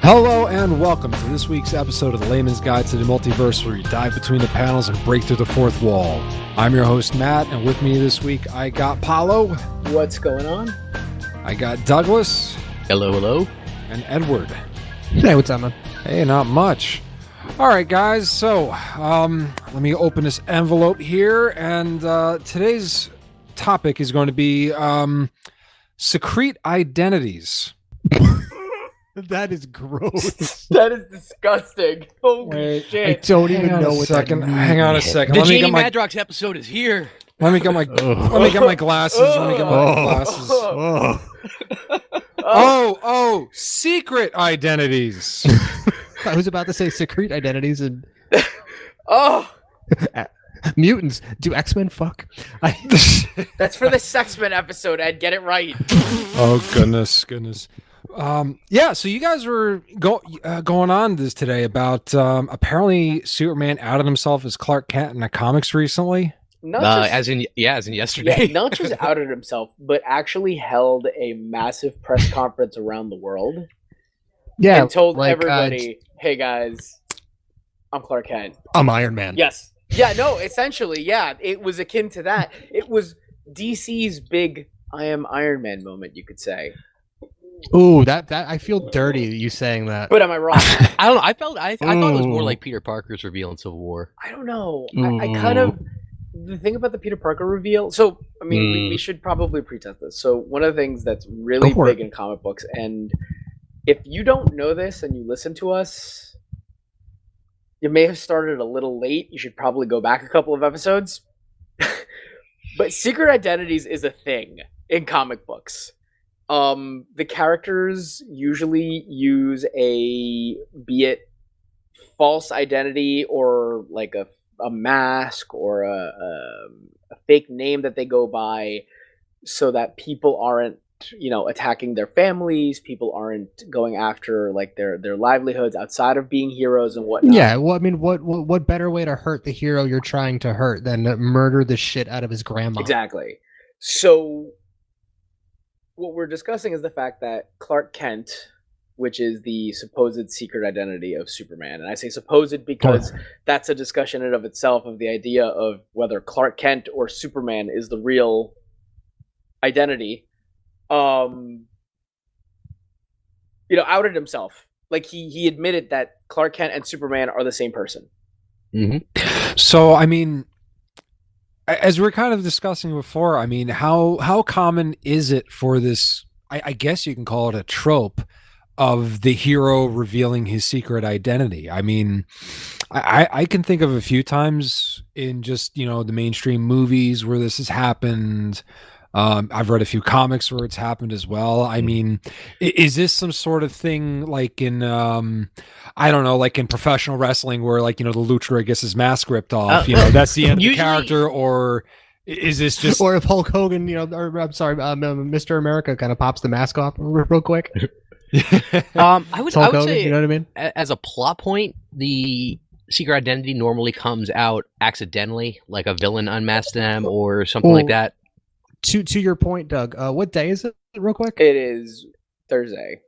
Hello and welcome to this week's episode of the Layman's Guide to the Multiverse, where you dive between the panels and break through the fourth wall. I'm your host, Matt, and with me this week I got Paulo. What's going on? I got Douglas. Hello, hello. And Edward. Hey, what's up, man? Hey, not much. All right, guys, so let me open this envelope here, and today's topic is going to be secrete identities. That is gross. That is disgusting. Holy shit. I don't even know what that means. Hang on a second. The Let me Jamie get my Madrox episode is here. let me get my glasses. Let me get my glasses. Oh, secret identities. I was about to say secrete identities and Oh, mutants. Do X-Men fuck? that's for the Sexmen episode, Ed. Get it right. Oh, goodness. Yeah, so you guys were going on this today about apparently Superman outed himself as Clark Kent in the comics recently. As in yesterday. Yeah, not just outed himself, but actually held a massive press conference around the world. Yeah, And told like, everybody, hey guys, I'm Clark Kent. I'm Iron Man. Yes. Yeah, no, essentially, yeah. It was akin to that. It was DC's big I am Iron Man moment, you could say. Ooh, that I feel dirty you saying that. But am I wrong? I don't know. I thought it was more like Peter Parker's reveal in Civil War. I don't know. I kind of... The thing about the Peter Parker reveal... So, I mean, we should probably pretest this. So, one of the things that's really big in comic books, and if you don't know this and you listen to us, you may have started a little late. You should probably go back a couple of episodes. But secret identities is a thing in comic books. The characters usually use be it false identity or like a mask or a fake name that they go by, so that people aren't, attacking their families. People aren't going after like their livelihoods outside of being heroes and whatnot. Yeah, well, I mean, what better way to hurt the hero you're trying to hurt than to murder the shit out of his grandma? Exactly. So what we're discussing is the fact that Clark Kent, which is the supposed secret identity of Superman, and I say supposed because that's a discussion in and of itself of the idea of whether Clark Kent or Superman is the real identity, outed himself. Like he admitted that Clark Kent and Superman are the same person. Mm-hmm. So, I mean, as we we're kind of discussing before, I mean, how common is it for this, I guess you can call it a trope, of the hero revealing his secret identity? I mean, I can think of a few times in just, the mainstream movies where this has happened. I've read a few comics where it's happened as well. I mean, is this some sort of thing like in, I don't know, like in professional wrestling where like, the luchador gets his mask ripped off, that's the end of the character, or is this just... Or if Hulk Hogan, Mr. America kind of pops the mask off real quick. I would say, you know what I mean? As a plot point, the secret identity normally comes out accidentally, like a villain unmasks them or something like that. To your point, Doug, what day is it, real quick? It is Thursday.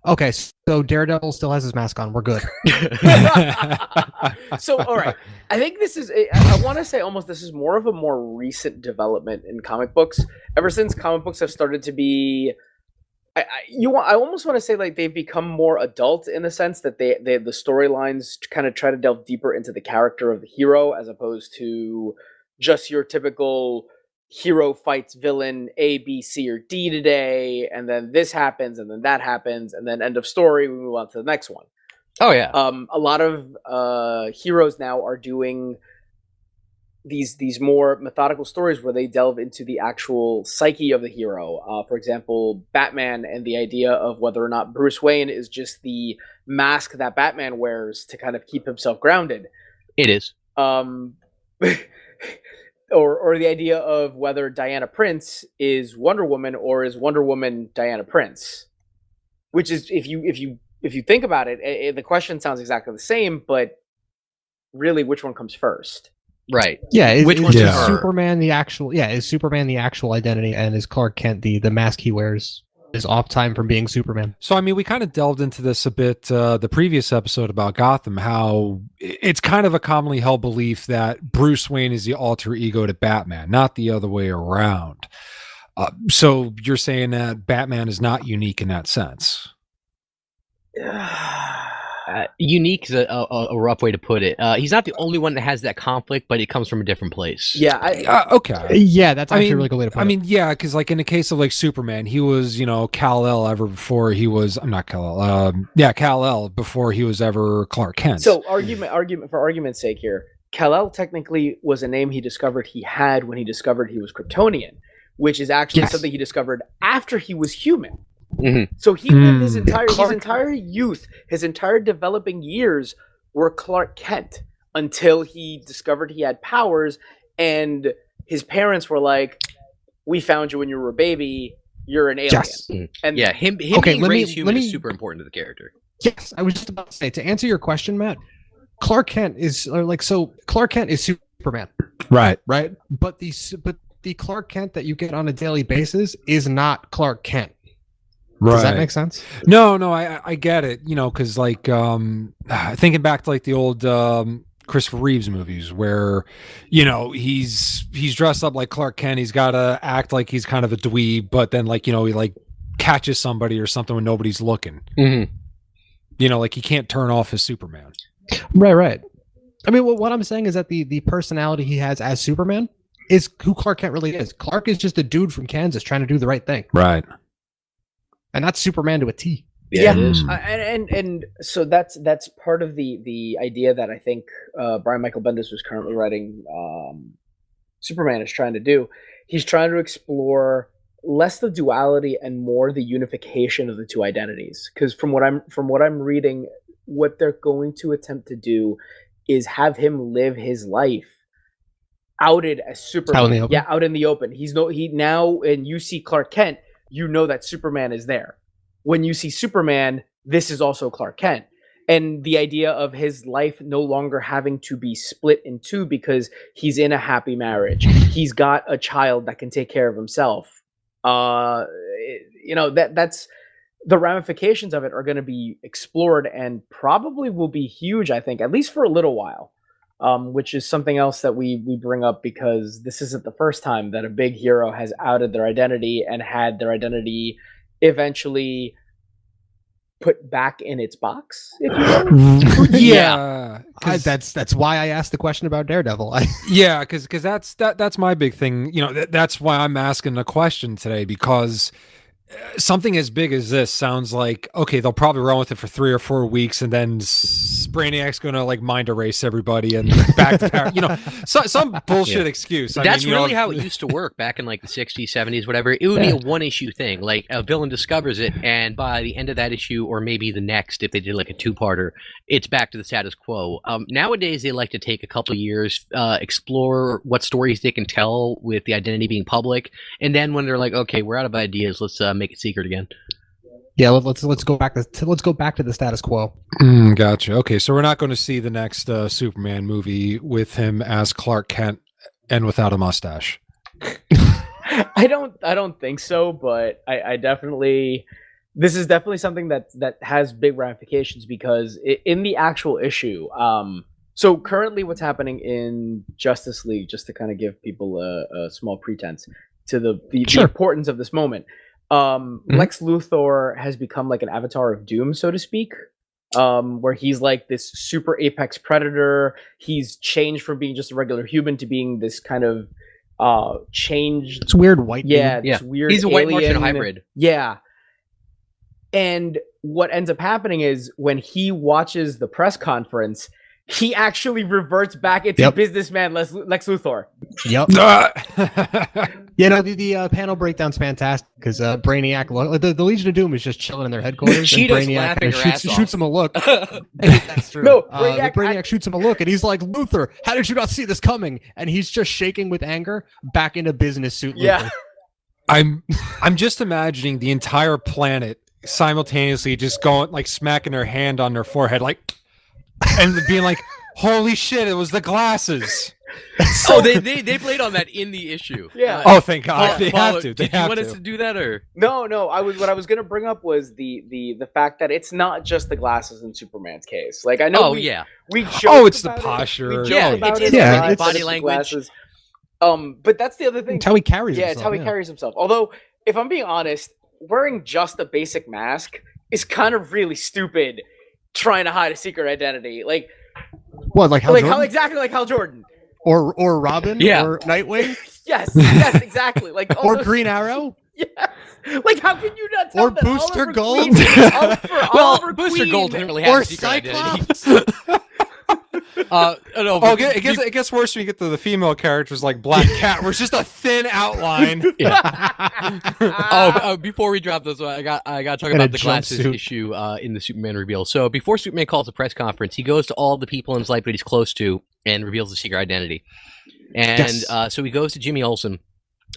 Okay, so Daredevil still has his mask on. We're good. So, all right. I think this is... I want to say almost this is more of a more recent development in comic books. Ever since comic books have started to be... I almost want to say like they've become more adult in the sense that the storylines kind of try to delve deeper into the character of the hero, as opposed to just your typical hero fights villain A, B, C, or D today, and then this happens, and then that happens, and then end of story, we move on to the next one. Oh yeah. A lot of heroes now are doing these more methodical stories where they delve into the actual psyche of the hero. For example, Batman, and the idea of whether or not Bruce Wayne is just the mask that Batman wears to kind of keep himself grounded. It is. Or the idea of whether Diana Prince is Wonder Woman or is Wonder Woman Diana Prince, which is, if you think about it, the question sounds exactly the same, but really, which one comes first? Right. Yeah. Which one's Superman the actual? Yeah. Is Superman the actual identity, and is Clark Kent the mask he wears? his off time from being Superman. So, I mean, we kind of delved into this a bit the previous episode about Gotham, how it's kind of a commonly held belief that Bruce Wayne is the alter ego to Batman, not the other way around. So you're saying that Batman is not unique in that sense? Unique is a rough way to put it. He's not the only one that has that conflict, but it comes from a different place. Yeah. Okay. Yeah, that's actually a really good way to put it. I mean, yeah, because like in the case of like Superman, he was, Kal-El ever before he was, I'm not Kal-El, Kal-El before he was ever Clark Kent. So for argument's sake here, Kal-El technically was a name he discovered he had when he discovered he was Kryptonian, which is actually something he discovered after he was human. Mm-hmm. So he lived his entire youth, his entire developing years were Clark Kent until he discovered he had powers, and his parents were like, "We found you when you were a baby. You're an alien." Yes. And him being raised human is super important to the character. Yes, I was just about to say, to answer your question, Matt, Clark Kent is Clark Kent is Superman, right? But the Clark Kent that you get on a daily basis is not Clark Kent. Right. Does that make sense? No, I get it. Because like thinking back to like the old Christopher Reeves movies where, he's dressed up like Clark Kent. He's got to act like he's kind of a dweeb, but then like, he like catches somebody or something when nobody's looking. Mm-hmm. Like he can't turn off his Superman. Right. I mean, what I'm saying is that the personality he has as Superman is who Clark Kent really is. Clark is just a dude from Kansas trying to do the right thing. Right. And that's Superman to a T. Yeah, it is. And so that's part of the idea that I think Brian Michael Bendis was currently writing Superman is trying to do. He's trying to explore less the duality and more the unification of the two identities. Because from what I'm reading, what they're going to attempt to do is have him live his life outed as Superman. Out in the open? Yeah, out in the open. He now, and you see Clark Kent, you know that Superman is there. When you see Superman, this is also Clark Kent. And the idea of his life no longer having to be split in two because he's in a happy marriage. He's got a child that can take care of himself. That's the ramifications of it are going to be explored and probably will be huge, I think, at least for a little while. Which is something else that we bring up because this isn't the first time that a big hero has outed their identity and had their identity eventually put back in its box, if you will. Yeah. That's why I asked the question about Daredevil. Yeah, because that's my big thing. That's why I'm asking the question today, because something as big as this sounds like, okay, they'll probably run with it for 3 or 4 weeks and then Brainiac's gonna like mind erase everybody and back to Paris. Some bullshit excuse. That's really how it used to work back in like the 60s, 70s, whatever. It would be a one-issue thing. Like a villain discovers it, and by the end of that issue, or maybe the next, if they did like a 2-parter, it's back to the status quo. Nowadays, they like to take a couple of years, explore what stories they can tell with the identity being public, and then when they're like, okay, we're out of ideas, let's make it secret again. Yeah, let's go back to the status quo. Gotcha. Okay, so we're not going to see the next Superman movie with him as Clark Kent and without a mustache. I don't think so, but I definitely, this is definitely something that has big ramifications because in the actual issue, so currently what's happening in Justice League, just to kind of give people a small pretense to the importance of this moment. Lex Luthor has become like an avatar of doom, so to speak, where he's like this super apex predator. He's changed from being just a regular human to being this kind of changed. It's weird white. This weird. He's a white Martian hybrid. Yeah. And what ends up happening is when he watches the press conference, he actually reverts back into businessman Lex Luthor. Yep. The panel breakdown's fantastic because Brainiac, the Legion of Doom is just chilling in their headquarters. She and Brainiac shoots him a look. That's true. No, Brainiac shoots him a look, and he's like, "Luthor, how did you not see this coming?" And he's just shaking with anger, back into business suit. Yeah. Luthor. I'm just imagining the entire planet simultaneously just going like smacking their hand on their forehead, like. And being like, holy shit, it was the glasses. So they played on that in the issue. Yeah. Oh, thank God. They have to. Did you want us to do that or? No. What I was gonna bring up was the fact that it's not just the glasses in Superman's case. Like I know. We joked it's the about posture. We joked about it. Yeah, It's body the language. Glasses. But that's the other thing. It's how he carries Yeah, himself. it's how he carries himself. Although, if I'm being honest, wearing just a basic mask is kind of really stupid. Trying to hide a secret identity, like what, like Hal Jordan? how exactly like Hal Jordan, or Robin, Yeah. or Nightwing, yes, exactly, like or Green Arrow, yes. Like how can you not tell or that Booster Oliver Gold? Queen, Oliver Booster Queen, Gold didn't really have or a secret identity. Cyclops? No, It gets worse when you get to the female characters like Black Cat, where it's just a thin outline. Before we drop this, I got to talk And a about the glasses jumpsuit. issue in the Superman reveal. So before Superman calls a press conference, he goes to all the people in his life that he's close to and reveals the secret identity. And Yes. so he goes to Jimmy Olsen,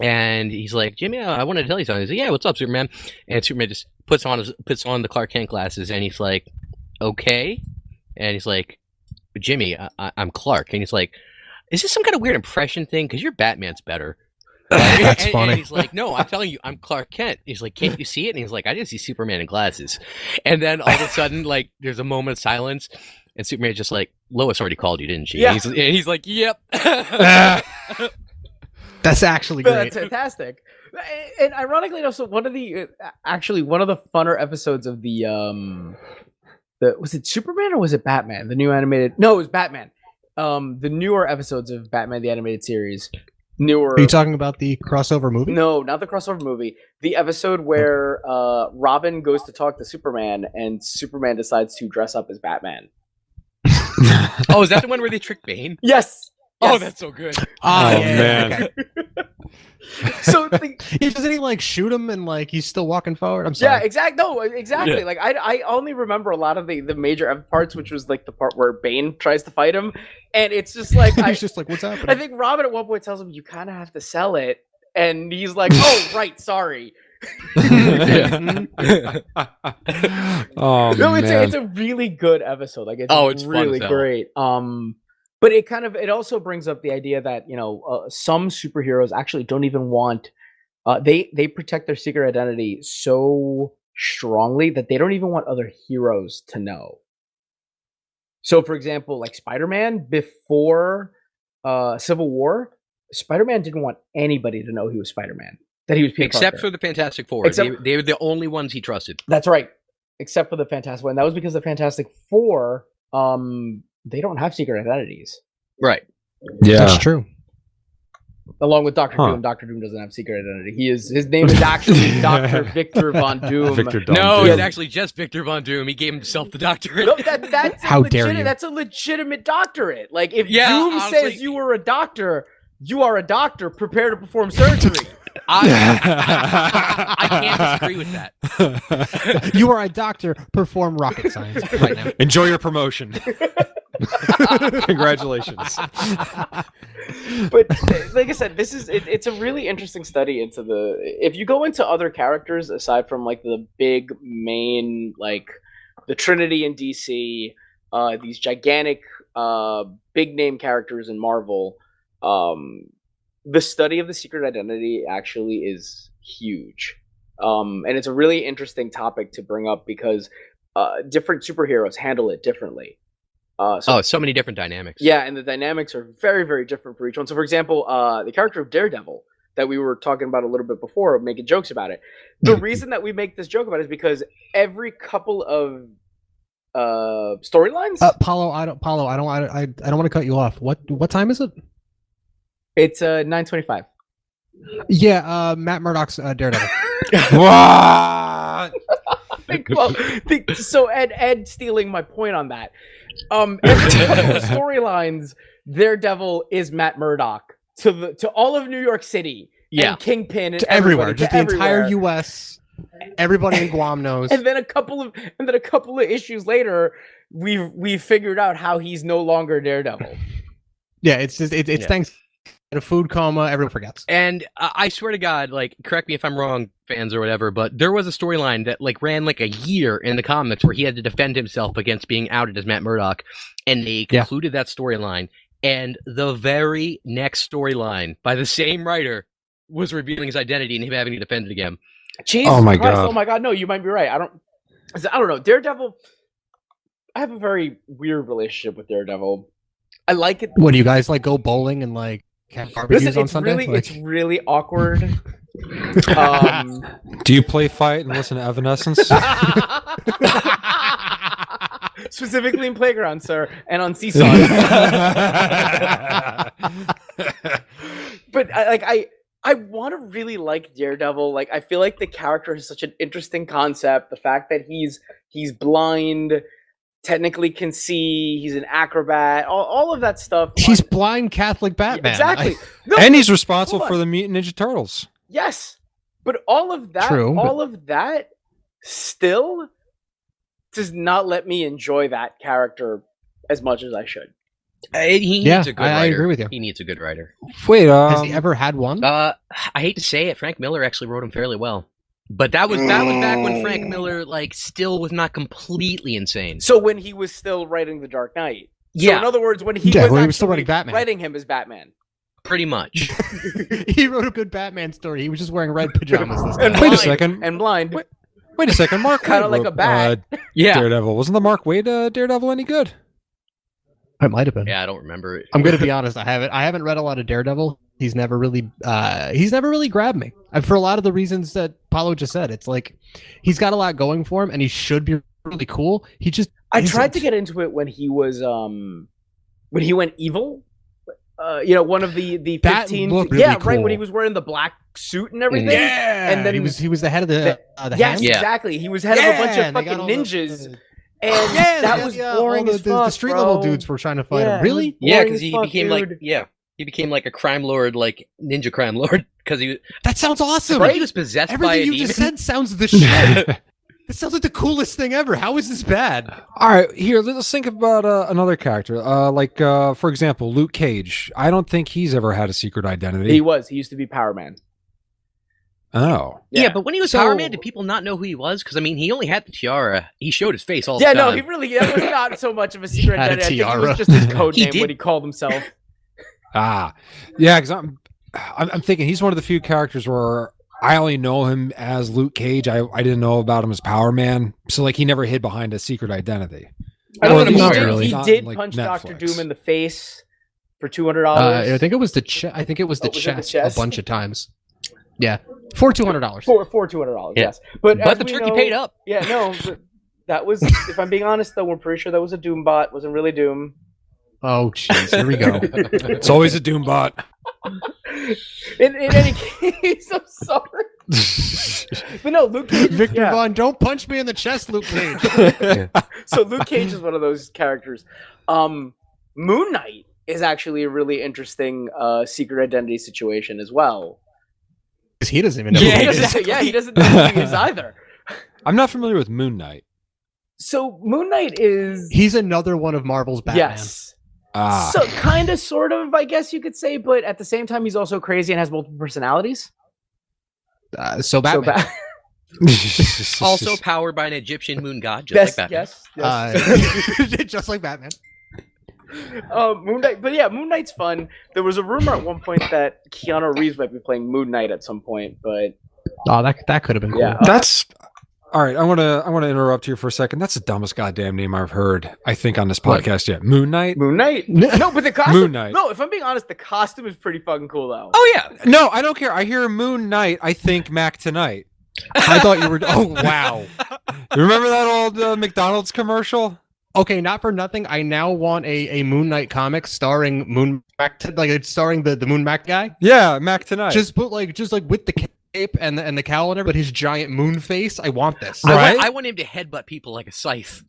and he's like, "Jimmy, I wanted to tell you something." He's like, "Yeah, what's up, Superman?" And Superman just puts on the Clark Kent glasses, and he's like, "Okay," and he's like, "Jimmy, I'm Clark," and he's like, "Is this some kind of weird impression thing? Because your Batman's better." That's funny. And he's like, "No, I'm telling you, I'm Clark Kent." He's like, "Can't you see it?" And he's like, "I just see Superman in glasses." And then all of a sudden, like, there's a moment of silence, and Superman's just like, "Lois already called you, didn't she?" Yeah. And he's like, "Yep." That's actually But great. that's fantastic. And ironically enough, so one of the funner episodes of the was it Superman or was it Batman? The new animated. No, it was Batman. The newer episodes of Batman the Animated Series. Newer. Are you talking about the crossover movie? No, not the crossover movie. The episode where Robin goes to talk to Superman and Superman decides to dress up as Batman. Oh, is that the one where they trick Bane? Yes. Oh, Yes. that's so good. Man. Okay. So Doesn't he like shoot him and like he's still walking forward? I'm yeah, sorry. exactly. Yeah. Like I only remember a lot of the major parts, which was like the part where Bane tries to fight him, and it's just like He's just like, what's happening? I think Robin at one point tells him you kind of have to sell it, and he's like, "Oh, right, sorry." Oh, No, man. it's a really good episode. Like it's Oh, it's fun really as hell. great. But it also brings up the idea that some superheroes actually don't even want. They protect their secret identity so strongly that they don't even want other heroes to know. So, for example, like Spider-Man before Civil War, Spider-Man didn't want anybody to know he was Spider-Man. That he was Peter Except Parker. for the Fantastic Four. Except- They were the only ones he trusted. That's right. Except for the Fantastic Four. And that was because the Fantastic Four, they don't have secret identities. Right. That's true. Along with Doctor Huh. Doom. Doctor Doom doesn't have secret identity. His name is actually Dr. Victor Von Doom. Victor Von No, Doom. it's actually just Victor Von Doom. He gave himself the doctorate. No, that's How dare legitimate, you. That's a legitimate doctorate. Like if Yeah, Doom honestly- says you were a doctor, you are a doctor. Prepare to perform surgery. I can't disagree with that. You are a doctor. Perform rocket science right now. Enjoy your promotion. Congratulations. But like I said, it's a really interesting study into if you go into other characters aside from like the big main, like the Trinity in DC, these gigantic big name characters in Marvel, the study of the secret identity actually is huge. And it's a really interesting topic to bring up because different superheroes handle it differently. So many different dynamics. Yeah, and the dynamics are very, very different for each one. So, for example, the character of Daredevil that we were talking about a little bit before, making jokes about it. The reason that we make this joke about it is because every couple of storylines, Paulo, I don't want to cut you off. What time is it? it's 9:25. Yeah, Matt Murdock's Daredevil. What? Well, so Ed stealing my point on that. Every couple of storylines, Daredevil is Matt Murdock to all of New York City, Yeah. and Kingpin, and To everywhere, everybody, just to the entire everywhere. U.S. Everybody in Guam knows. And then a couple of issues later, we figured out how he's no longer Daredevil. Yeah, it's just it's Yeah. thanks to a food coma. Everyone forgets. And I swear to God, like, correct me if I'm wrong, fans or whatever, but there was a storyline that like ran like a year in the comics where he had to defend himself against being outed as Matt Murdock, and they Yeah. concluded that storyline, and the very next storyline by the same writer was revealing his identity and him having to defend it again. Jesus Oh my Christ! God. Oh my God! No, you might be right. I don't know. Daredevil. I have a very weird relationship with Daredevil. I like it. What do you guys like? Go bowling and like have barbecues Listen, on Sunday? it's really awkward. Do you play fight and listen to Evanescence? Specifically in Playground, sir, and on Seesaw. But I want to really like Daredevil. Like, I feel like the character has such an interesting concept. The fact that he's blind, technically can see, he's an acrobat, all of that stuff. He's blind Catholic Batman. Exactly. And he's responsible for the Mutant Ninja Turtles. Yes, but all of that still does not let me enjoy that character as much as I should. He needs a good writer. I agree with you. He needs a good writer. Wait, has he ever had one? I hate to say it, Frank Miller actually wrote him fairly well. But that was back when Frank Miller still was not completely insane. So when he was still writing The Dark Knight. Yeah. So in other words, when he was still writing Batman. writing him as Batman. Pretty much. He wrote a good Batman story. He was just wearing red pajamas this And time. Wait a second. And blind. Wait a second. Mark Kinda Waid like a wrote, bat. Yeah. Daredevil. Wasn't the Mark Waid Daredevil any good? It might have been. Yeah, I don't remember it. I'm gonna be honest. I haven't read a lot of Daredevil. He's never really grabbed me. And for a lot of the reasons that Paulo just said, it's like he's got a lot going for him, and he should be really cool. He just I tried to get into it when he was when he went evil. One of the 15. Looked really right cool. when he was wearing the black suit and everything. Yeah. And then he was the head of the yes, hand. exactly. He was head of a bunch of fucking ninjas. And that was boring all as fuck, the street bro. level dudes were trying to fight him. Really? Yeah, Boring because as he fuck, became dude. he became like a crime lord, like ninja crime lord, because he That sounds awesome. he was possessed by Everything a you demon. just said sounds the shit. This sounds like the coolest thing ever. How is this bad? All right, here, let's think about another character. For example, Luke Cage. I don't think he's ever had a secret identity. He used to be Power Man. Oh. Yeah, but when he was So- Power Man, did people not know who he was? Because I mean, he only had the tiara. He showed his face all the Yeah, time. no, that was not so much of a secret Had a identity. I think it was tiara. just his code He name did- when he called himself. Yeah, because I'm thinking he's one of the few characters where I only know him as Luke Cage. I didn't know about him as Power Man. So he never hid behind a secret identity. I Or don't know. at He least did, he not did like punch Doctor Netflix. Doom in the face for $200. I think it was the chest. I think it was the Oh, was it the chest chest? a bunch of times. Yeah, for $200. for $200. Yeah. Yes, but as the we turkey know- paid up. Yeah, no, but that was. If I'm being honest, though, we're pretty sure that was a Doom bot. Wasn't really Doom. Oh, jeez, here we go. It's always a Doom bot. In any case, I'm sorry, but no, Luke Cage. Victor yeah. Vaughn, don't punch me in the chest, Luke Cage. So Luke Cage is one of those characters. Moon Knight is actually a really interesting secret identity situation as well. He doesn't even know. Yeah, who he he is. doesn't know who he is either. I'm not familiar with Moon Knight. So Moon Knight is He's another one of Marvel's Batman. yes. Ah. So kind of, sort of, I guess you could say, but at the same time, he's also crazy and has multiple personalities. So Batman. Also powered by an Egyptian moon god, just like Batman. yes. Just like Batman. Moon Knight, but yeah, Moon Knight's fun. There was a rumor at one point that Keanu Reeves might be playing Moon Knight at some point, but Oh, that could have been cool. yeah, That's all right. I want to interrupt here for a second. That's the dumbest goddamn name I've heard, I think, on this What? podcast yet. Moon Knight? Moon Knight. No, but the costume. Moon Knight. No, if I'm being honest, the costume is pretty fucking cool though. Oh yeah, No, I don't care. I hear Moon Knight. I think Mac Tonight. I thought you were. Oh, wow. You remember that old McDonald's commercial? Okay, not for nothing. I now want a Moon Knight comic starring Moon Mac, it's starring the Moon Mac guy. Yeah, Mac Tonight. Just put just with the cape and the cowl and everything, but his giant moon face. I want this. Right? I want him to headbutt people like a scythe.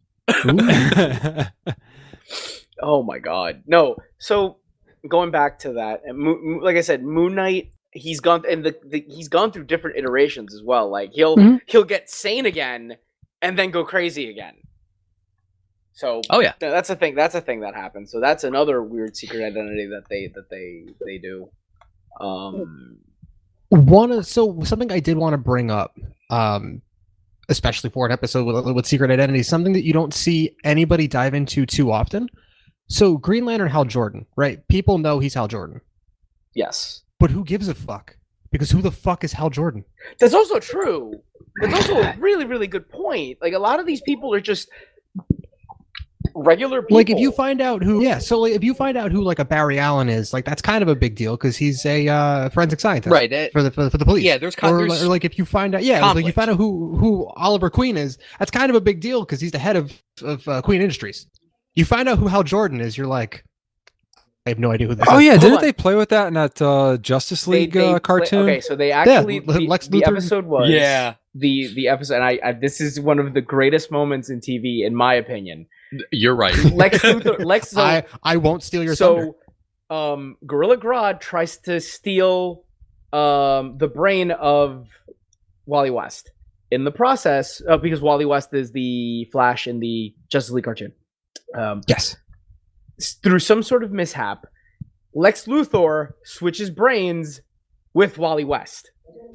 Oh my god, no. So going back to that, and like I said, Moon Knight. He's gone and he's gone through different iterations as well. Like he'll get sane again, and then go crazy again. So Oh yeah, that's a thing. That's a thing that happens. So that's another weird secret identity that they do. Something I did want to bring up, especially for an episode with secret identity, something that you don't see anybody dive into too often. So Green Lantern Hal Jordan, right? People know he's Hal Jordan. Yes. But who gives a fuck? Because who the fuck is Hal Jordan? That's also true. That's also a really, really good point. Like, a lot of these people are just regular people. Like, if you find out who, if you find out who like a Barry Allen is, like that's kind of a big deal because he's a forensic scientist, right? For the police. Yeah, there's or like if you find out, like you find out who Oliver Queen is, that's kind of a big deal because he's the head of Queen Industries. You find out who Hal Jordan is, you're like, I have no idea who this is. Oh yeah, didn't they play with that in that Justice League cartoon? Okay, so they actually the episode was the episode. And I this is one of the greatest moments in TV, in my opinion. You're right. Lex Luthor. I won't steal your thunder. Gorilla Grodd tries to steal the brain of Wally West. In the process, because Wally West is the Flash in the Justice League cartoon. Yes. Through some sort of mishap, Lex Luthor switches brains with Wally West.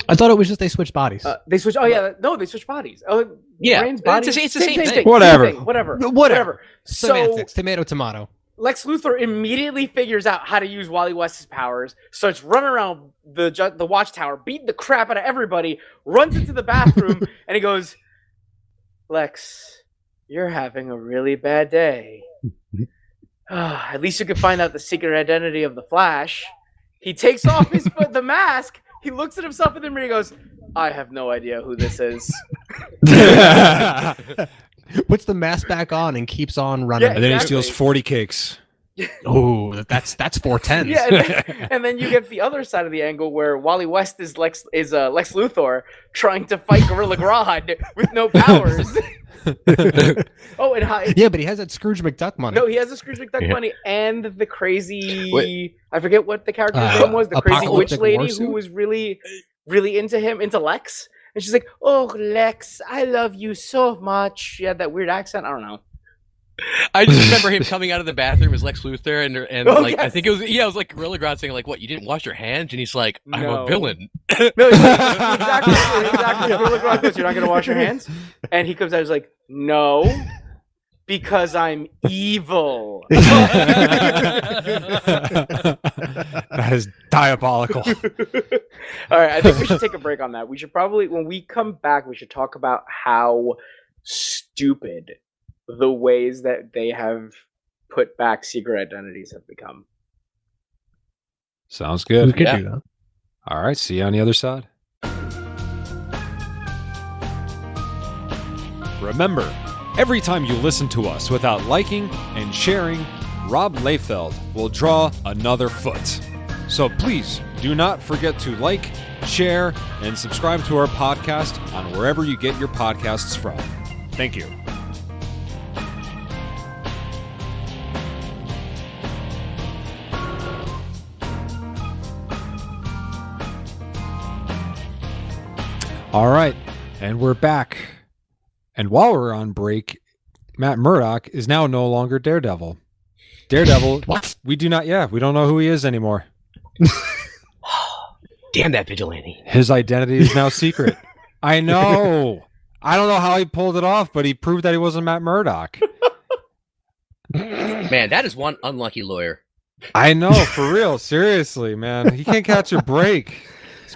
I thought it was just they switched bodies. They switch. Oh yeah, no, they switch bodies. Oh yeah, brains, bodies. It's the same thing. Whatever. Semantics. Tomato. Lex Luthor immediately figures out how to use Wally West's powers, starts running around the watchtower, beating the crap out of everybody, runs into the bathroom, and he goes, "Lex, you're having a really bad day. At least you can find out the secret identity of the Flash." He takes off the mask. He looks at himself in the mirror. He goes, "I have no idea who this is." Puts the mask back on and keeps on running. Yeah, and then he steals 40 cakes. Oh, that's 410s. Yeah, and then you get the other side of the angle where Wally West is Lex Luthor trying to fight Gorilla Grodd with no powers. Yeah, but he has that Scrooge McDuck money. No, he has the Scrooge McDuck money and the crazy. I forget what the character's name was. The crazy witch lady who was really, really into Lex. And she's like, "Oh, Lex, I love you so much." She had that weird accent. I don't know. I just remember him coming out of the bathroom as Lex Luthor, and yes. I think it was like Gorilla Grodd saying like, "What, you didn't wash your hands?" And he's like, "I'm a villain." No, exactly. Gorilla Grodd goes, "You're not gonna wash your hands?" And he comes out, he's like, "No, because I'm evil." That is diabolical. All right, I think we should take a break on that. We should probably, when we come back, we should talk about how stupid the ways that they have put back secret identities have become. Sounds good. We could do that. All right, see you on the other side. Remember, every time you listen to us without liking and sharing, Rob Layfeld will draw another foot. So please do not forget to like, share, and subscribe to our podcast on wherever you get your podcasts from. Thank you. All right, and we're back. And while we're on break, Matt Murdock is now no longer Daredevil. Daredevil, what? We don't know who he is anymore. Damn that vigilante. His identity is now secret. I know. I don't know how he pulled it off, but he proved that he wasn't Matt Murdock. Man, that is one unlucky lawyer. I know, for real. Seriously, man. He can't catch a break.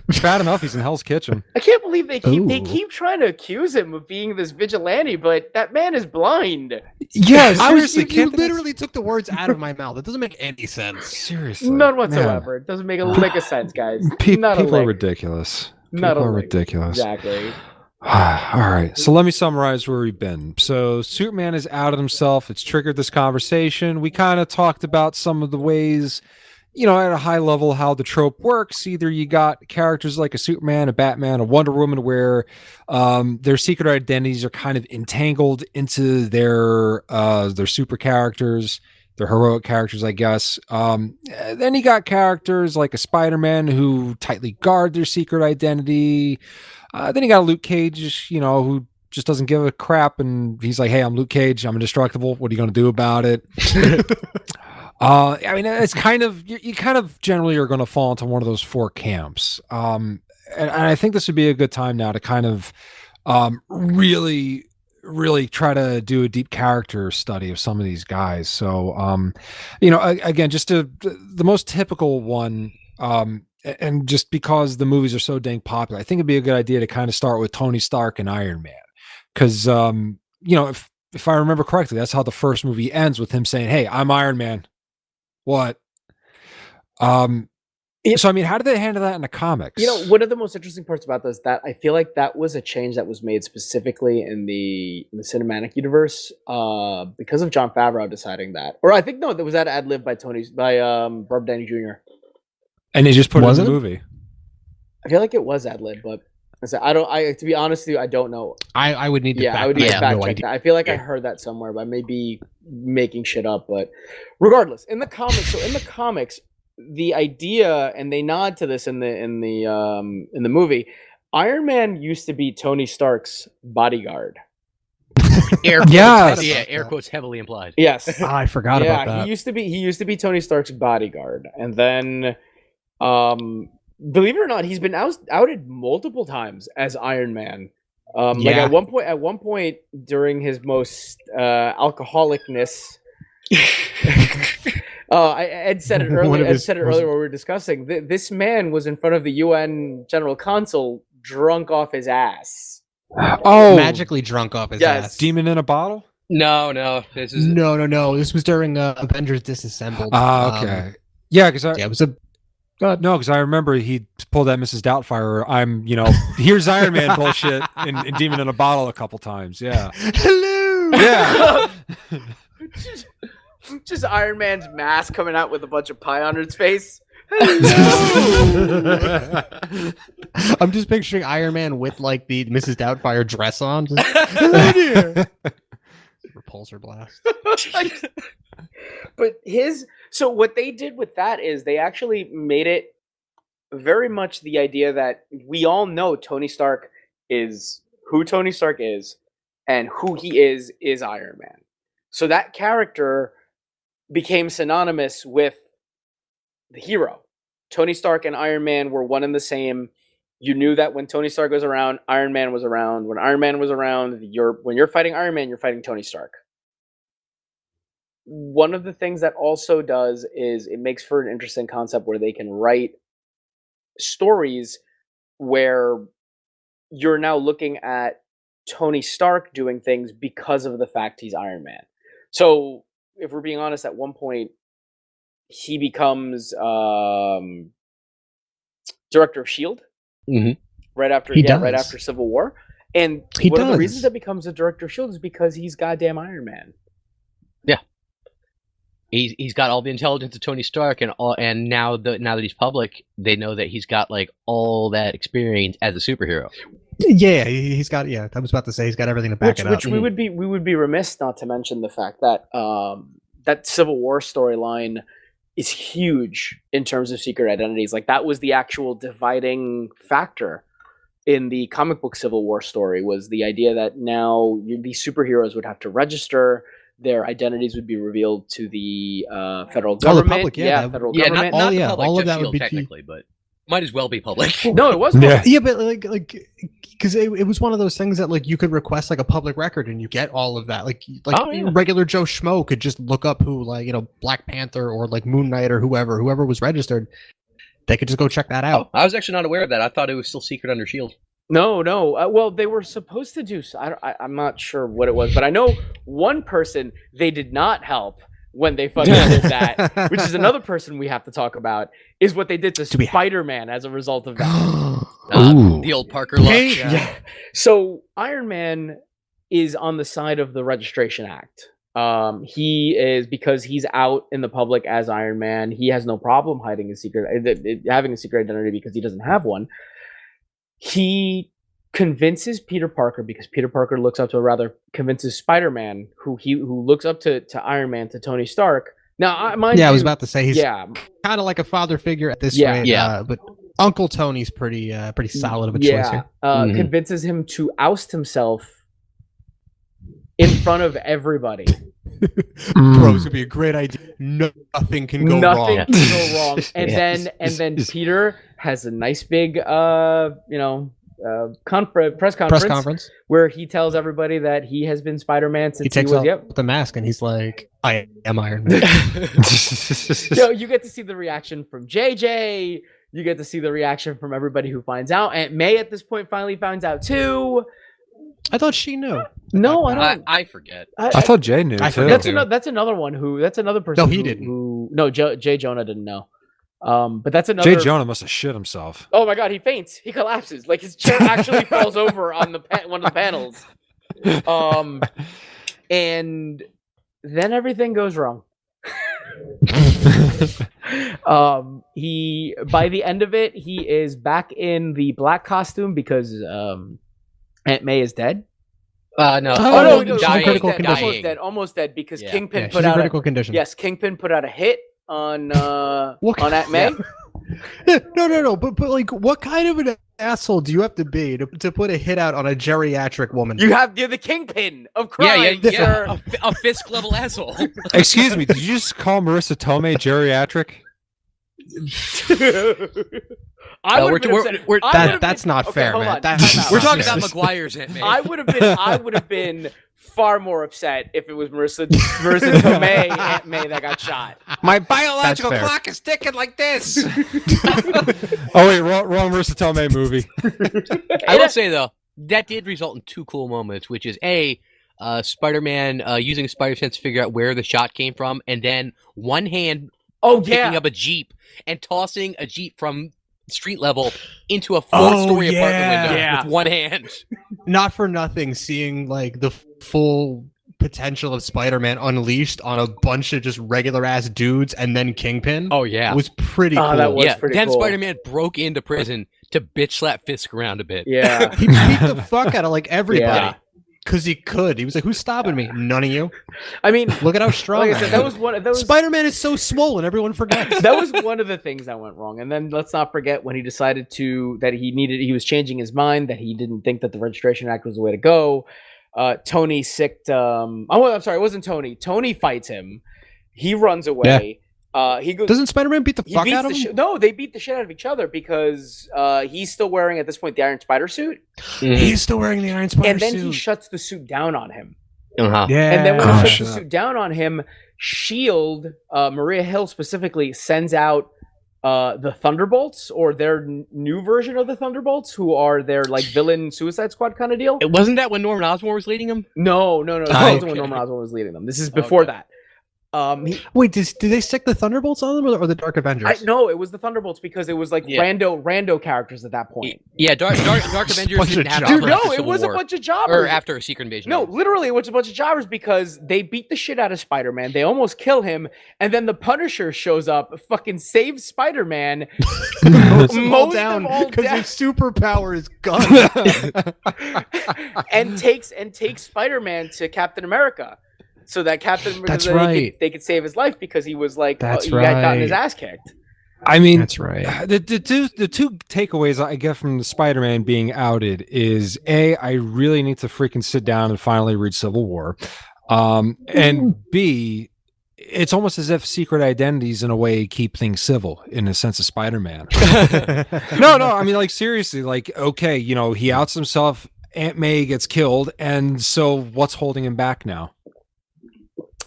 It's bad enough he's in Hell's Kitchen. I can't believe they keep trying to accuse him of being this vigilante, but that man is blind. Yeah, seriously. You literally took the words out of my mouth. It doesn't make any sense. Seriously. None whatsoever. Man. It doesn't make a lick of sense, guys. People are ridiculous. People are ridiculous. Exactly. All right. So let me summarize where we've been. So Superman has outed himself. It's triggered this conversation. We kind of talked about some of the ways, at a high level, how the trope works. Either you got characters like a Superman, a Batman, a Wonder Woman, where their secret identities are kind of entangled into their super characters, their heroic characters, I guess. Then you got characters like a Spider-Man who tightly guard their secret identity. Then you got Luke Cage, who just doesn't give a crap, and he's like, "Hey, I'm Luke Cage. I'm indestructible. What are you going to do about it?" It's kind of, you kind of generally are going to fall into one of those four camps. And I think this would be a good time now to kind of really really try to do a deep character study of some of these guys. So, again, just the most typical one, and just because the movies are so dang popular, I think it'd be a good idea to kind of start with Tony Stark and Iron Man, because if I remember correctly, that's how the first movie ends, with him saying, "Hey, I'm Iron Man." What? So I mean, how did they handle that in the comics? One of the most interesting parts about this, that I feel like that was a change that was made specifically in the cinematic universe, because of Jon Favreau deciding that. Or I think, no, that was that ad lib by Robert Downey Jr. And they just put it in the movie. I feel like it was ad lib, but to be honest with you, I don't know. I would need to I would need to fact check that. I feel like I heard that somewhere, but I may be making shit up. But regardless, in the comics, the idea, and they nod to this in the movie, Iron Man used to be Tony Stark's bodyguard. Air quotes, air quotes heavily implied. Yes, I forgot about that. He used to be Tony Stark's bodyguard, and then, believe it or not, he's been outed multiple times as Iron Man. Like at one point during his most alcoholicness. Ed said it earlier. When we were discussing. This man was in front of the UN General Council, drunk off his ass. Oh, magically drunk off his ass. Demon in a bottle? No. No. This was during Avengers Disassembled. Okay. Yeah, because it was a. No, because I remember he pulled that Mrs. Doubtfire. Here's Iron Man bullshit in Demon in a Bottle a couple times. Yeah. Hello. Yeah. Just Iron Man's mask coming out with a bunch of pie on its face. I'm just picturing Iron Man with like the Mrs. Doubtfire dress on. Repulsor blast. But so what they did with that is they actually made it very much the idea that we all know Tony Stark is who Tony Stark is, and who he is Iron Man. So that character became synonymous with the hero. Tony Stark and Iron Man were one and the same. You knew that when Tony Stark was around, Iron Man was around. When Iron Man was around, when you're fighting Iron Man, you're fighting Tony Stark. One of the things that also does is it makes for an interesting concept where they can write stories where you're now looking at Tony Stark doing things because of the fact he's Iron Man. So, if we're being honest, at one point he becomes director of S.H.I.E.L.D. Mm-hmm. right after Civil War. And one of the reasons that becomes a director of S.H.I.E.L.D. is because he's goddamn Iron Man. Yeah. He's got all the intelligence of Tony Stark, and now that he's public, they know that he's got like all that experience as a superhero. Yeah, he's got. Yeah, I was about to say he's got everything to back it up. Which we would be remiss not to mention the fact that that Civil War storyline is huge in terms of secret identities. Like that was the actual dividing factor in the comic book Civil War story, was the idea that now these superheroes would have to register. Their identities would be revealed to the federal government. The public, federal government. Not the public, all of that S.H.I.E.L.D. would be technically, but might as well be public. No, it was public. Yeah, but like because it was one of those things that like you could request like a public record and you get all of that. Like regular Joe Schmo could just look up who Black Panther or like Moon Knight or whoever was registered. They could just go check that out. I was actually not aware of that. I thought it was still secret under S.H.I.E.L.D. No. Well, they were supposed to do. I'm not sure what it was, but I know one person they did not help when they fucking did that, which is another person we have to talk about, is what they did to Spider-Man as a result of that. The old Parker luck. Yeah. So Iron Man is on the side of the Registration Act. He is, because he's out in the public as Iron Man. He has no problem hiding having a secret identity because he doesn't have one. He convinces Peter Parker, because Peter Parker convinces Spider-Man, who looks up to Iron Man, to Tony Stark. Now, I was about to say he's kind of like a father figure at this rate. Yeah, but Uncle Tony's pretty solid of a choice here. Convinces him to oust himself in front of everybody. Bro, this would be a great idea. Nothing can go wrong. And then Peter has a nice big press conference where he tells everybody that he has been Spider-Man since he takes was off the mask and he's like, I am Iron Man. So you get to see the reaction from JJ. You get to see the reaction from everybody who finds out. Aunt May at this point finally finds out too. I thought she knew. No, I don't. I forget. I thought Jay knew too. That's another one who. That's another person. No, he didn't. No, Jay Jonah didn't know. But that's another. Jay Jonah must have shit himself. Oh my god, he faints. He collapses. Like his chair actually falls over on the one of the panels. And then everything goes wrong. He by the end of it, he is back in the black costume because Aunt May is dead. No. Oh no, she's in critical condition. Almost dead because Kingpin put out critical condition. Yes, Kingpin put out a hit on Aunt May. No. But like, what kind of an asshole do you have to be to put a hit out on a geriatric woman? You're the Kingpin of crime. Yeah. A Fisk level asshole. Excuse me, did you just call Marissa Tomei geriatric? That's not fair, man. We're talking about McGuire's Aunt May. I would have been far more upset if it was Marissa Tomei Aunt May that got shot. My biological clock is ticking like this. Oh wait, wrong Marissa Tomei movie. I will say though, that did result in two cool moments, which is Spider-Man using Spider Sense to figure out where the shot came from, and then one hand picking up a Jeep and tossing a Jeep from street level into a four-story apartment window with one hand. Not for nothing, seeing like the full potential of Spider-Man unleashed on a bunch of just regular ass dudes and then Kingpin. Oh yeah, was pretty cool. That was pretty then cool. Spider-Man broke into prison to bitch slap Fisk around a bit. Yeah, he beat the fuck out of like everybody. Because he could. He was like, who's stopping me? None of you. I mean, look at how strong. Like I said, that was Spider-Man is so swollen, everyone forgets. That was one of the things that went wrong. And then let's not forget when he decided he was changing his mind, that he didn't think that the Registration Act was the way to go. Tony sicked. I'm sorry, it wasn't Tony. Tony fights him. He runs away. He goes. Doesn't Spider-Man beat the fuck out of him? No, they beat the shit out of each other because he's still wearing at this point the Iron Spider suit. He's still wearing the Iron Spider suit, and then he shuts the suit down on him. Yeah, and then when he shuts the suit down on him, Shield, Maria Hill specifically, sends out the Thunderbolts, or their new version of the Thunderbolts, who are their like villain Suicide Squad kind of deal. It wasn't that when Norman Osborn was leading them? No. That wasn't when Norman Osborn was leading them. This is before that. Wait, did they stick the Thunderbolts on them or the Dark Avengers? No, it was the Thunderbolts because it was like rando characters at that point. Yeah, Dark Avengers didn't have Dude, no, it was a bunch of jobbers. Or after a Secret Invasion. No, literally, it was a bunch of jobbers because they beat the shit out of Spider-Man. They almost kill him, and then the Punisher shows up, fucking saves Spider-Man, mows them all down because his superpower is guns, and takes Spider-Man to Captain America. So that they could save his life because he was like, he had gotten his ass kicked. I mean, that's right. The two takeaways I get from the Spider-Man being outed is A, I really need to freaking sit down and finally read Civil War, and B, it's almost as if secret identities in a way keep things civil in the sense of Spider-Man. No, I mean, like seriously, like okay, he outs himself, Aunt May gets killed, and so what's holding him back now?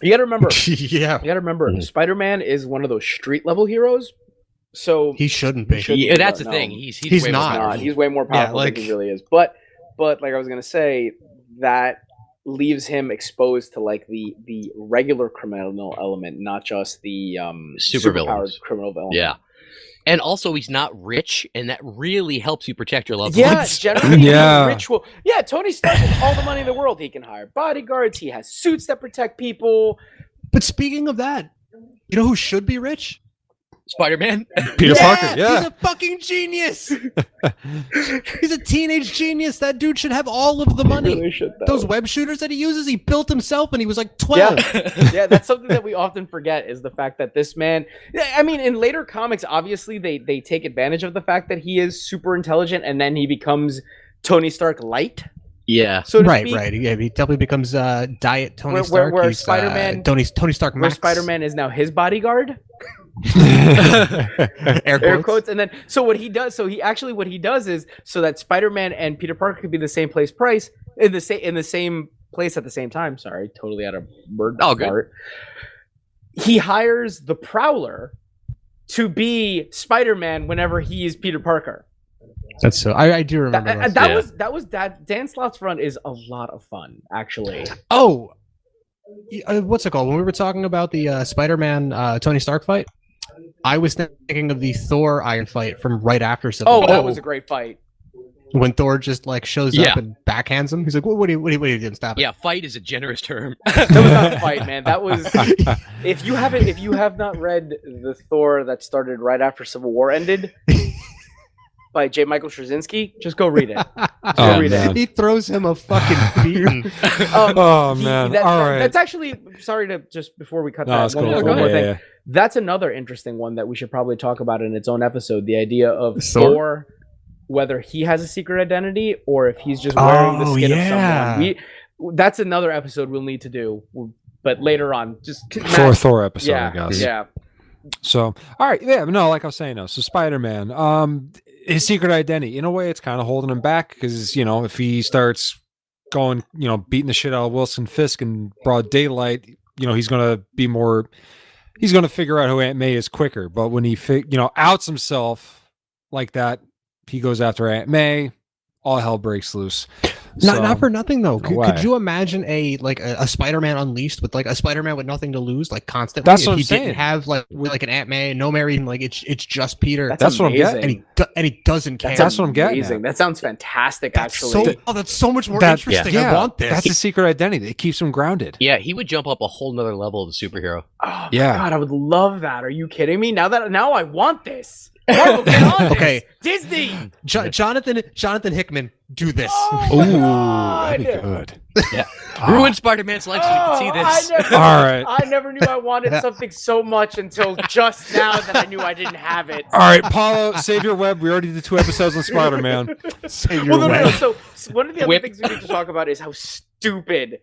You got to remember, Spider-Man is one of those street level heroes. So he shouldn't be. That's the thing. He's way not. He's way more powerful than he really is. But like I was gonna say, that leaves him exposed to like the regular criminal element, not just the superpowered criminal element. Yeah. And also, he's not rich, and that really helps you protect your loved ones. ones. Generally, rich will. Yeah, Tony Stark has all the money in the world. He can hire bodyguards. He has suits that protect people. But speaking of that, you know who should be rich? Spider-Man? Peter Parker, yeah. He's a fucking genius. He's a teenage genius. That dude should have all of the money. Really should, those web shooters that he uses, he built himself and he was like 12. Yeah, that's something that we often forget is the fact that this man, I mean, in later comics, obviously they take advantage of the fact that he is super intelligent and then he becomes Tony Stark light. Yeah. So right. Yeah, he definitely becomes diet Tony Stark. Where Spider-Man, Tony Stark Max. Where Spider-Man is now his bodyguard. Air quotes. And then so what he does is so that Spider-Man and Peter Parker could be the same price in the same place at the same time. Sorry, totally out of word fart. He hires the Prowler to be Spider-Man whenever he is Peter Parker. That's so. I do remember that Dan Slott's run is a lot of fun, actually. Oh, what's it called? When we were talking about the Spider-Man Tony Stark fight, I was thinking of the Thor Iron fight from right after Civil War. Oh, that was a great fight. When Thor just like shows up and backhands him, he's like, "What are you doing? Stop it!" Yeah, fight is a generous term. That was not a fight, man. That was if you have not read the Thor that started right after Civil War ended by J. Michael Straczynski, just go read it. Go read it. He throws him a fucking beating. All right. That's actually sorry to just before we cut No, that cool. one more thing. Yeah. That's another interesting one that we should probably talk about in its own episode. The idea of Thor, whether he has a secret identity or if he's just wearing the skin of someone. That's another episode we'll need to do, but later on. Just Thor episode, I guess. Yeah. So, all right, yeah, no, like I was saying, so Spider-Man, his secret identity, in a way, it's kind of holding him back because if he starts going, beating the shit out of Wilson Fisk in broad daylight, he's gonna be more. He's gonna figure out who Aunt May is quicker. But when he outs himself like that, he goes after Aunt May. All hell breaks loose. Not for nothing though. Could you imagine a Spider-Man Unleashed with like a Spider-Man with nothing to lose, like constantly? That's what I'm he saying. Didn't have like an Aunt May, no Mary, like it's just Peter. That's what I'm getting. And he doesn't care. That's what I'm getting. At. That sounds fantastic. Actually, that's so much more interesting. Yeah, I want this. That's a secret identity. It keeps him grounded. Yeah, he would jump up a whole nother level of the superhero. Oh my God, I would love that. Are you kidding me? Now I want this. Marvel, get on this. Okay, Disney. Jonathan Hickman, do this. That'd be good. Yeah, ruin Spider-Man's life so we can see this. All right. I never knew I wanted something so much until just now that I knew I didn't have it. All right, Paulo, save your web. We already did 2 episodes on Spider-Man. Save your web. No. So one of the other things we need to talk about is how stupid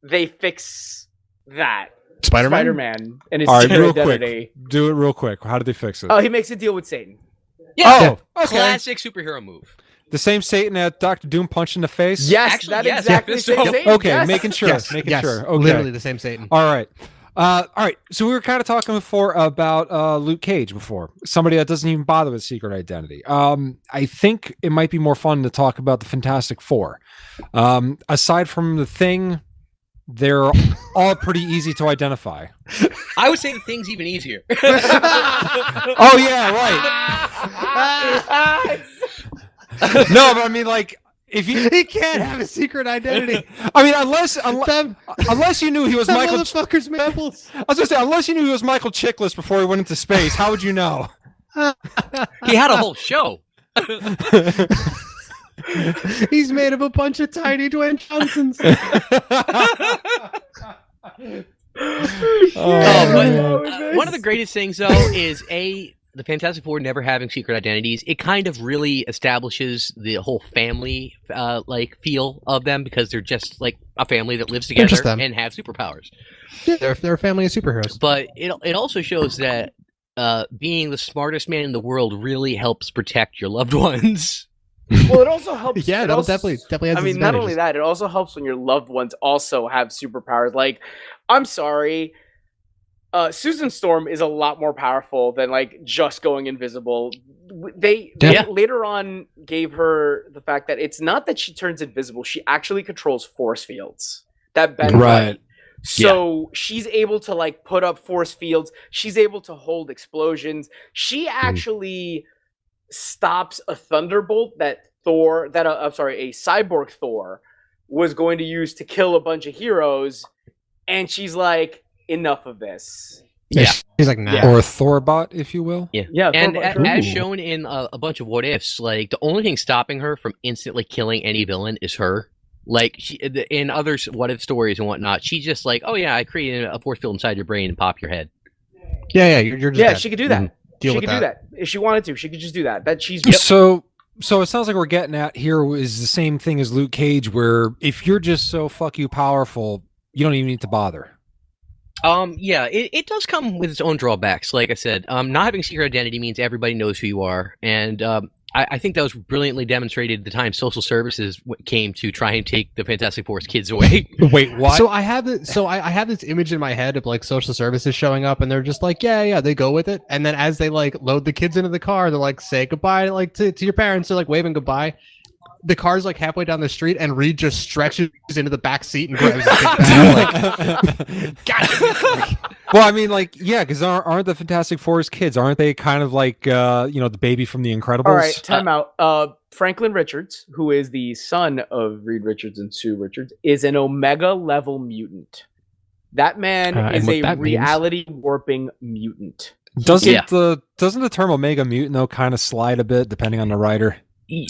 they fix that. Spider-Man and his identity. Quick. Do it real quick. How did they fix it? Oh, he makes a deal with Satan. Yeah. Classic superhero move. The same Satan that Dr. Doom punched in the face? Yes, exactly the same Satan. Okay, yes. making sure. Yes. Sure. Okay. Literally the same Satan. All right. So we were kind of talking before about Luke Cage before. Somebody that doesn't even bother with secret identity. I think it might be more fun to talk about the Fantastic Four. Aside from the Thing, they're all pretty easy to identify. I would say the Thing's even easier. Oh yeah, right. No, but I mean, like, if he can't have a secret identity. I mean, unless you knew he was Michael. Motherfucker's maples. I was gonna say, unless you knew he was Michael Chiklis before he went into space, how would you know? He had a whole show. He's made of a bunch of tiny Dwayne Johnsons. One of the greatest things, though, is the Fantastic Four never having secret identities. It kind of really establishes the whole family feel of them because they're just like a family that lives together and have superpowers. Yeah, they're a family of superheroes. But it also shows that being the smartest man in the world really helps protect your loved ones. Well, it also helps. Yeah, that'll definitely has. I mean, not only that, it also helps when your loved ones also have superpowers. Like, I'm sorry, Susan Storm is a lot more powerful than like just going invisible. They later on gave her the fact that it's not that she turns invisible; she actually controls force fields that bend. Right. So she's able to like put up force fields. She's able to hold explosions. She actually stops a thunderbolt that a cyborg Thor was going to use to kill a bunch of heroes, and she's like, enough of this. Yeah, she's like, nah. Or a Thorbot, if you will. Yeah. And as shown in a bunch of what ifs, like the only thing stopping her from instantly killing any villain is her. Like in other what if stories and whatnot, she's just like, oh yeah, I created a force field inside your brain and pop your head. Yeah, you're just dead. She could do that. Mm-hmm. She could do that if she wanted to. She could just do that. So it sounds like we're getting at here is the same thing as Luke Cage, where if you're just so fuck you powerful, you don't even need to bother. Yeah, it does come with its own drawbacks. Like I said, not having secret identity means everybody knows who you are, and I think that was brilliantly demonstrated the time social services came to try and take the Fantastic Four's kids away. Wait, what? So I have it. So I have this image in my head of like social services showing up, and they're just like, yeah, they go with it. And then as they like load the kids into the car, they're like, say goodbye, like to your parents. They're like waving goodbye. The car's like halfway down the street, and Reed just stretches into the back seat and grabs his kid back. Like, God. Well, I mean, like, yeah, because aren't the Fantastic Four's kids? Aren't they kind of like, the baby from The Incredibles? All right, time out. Franklin Richards, who is the son of Reed Richards and Sue Richards, is an Omega level mutant. That man is a reality warping mutant. Doesn't the term Omega mutant though kind of slide a bit depending on the writer?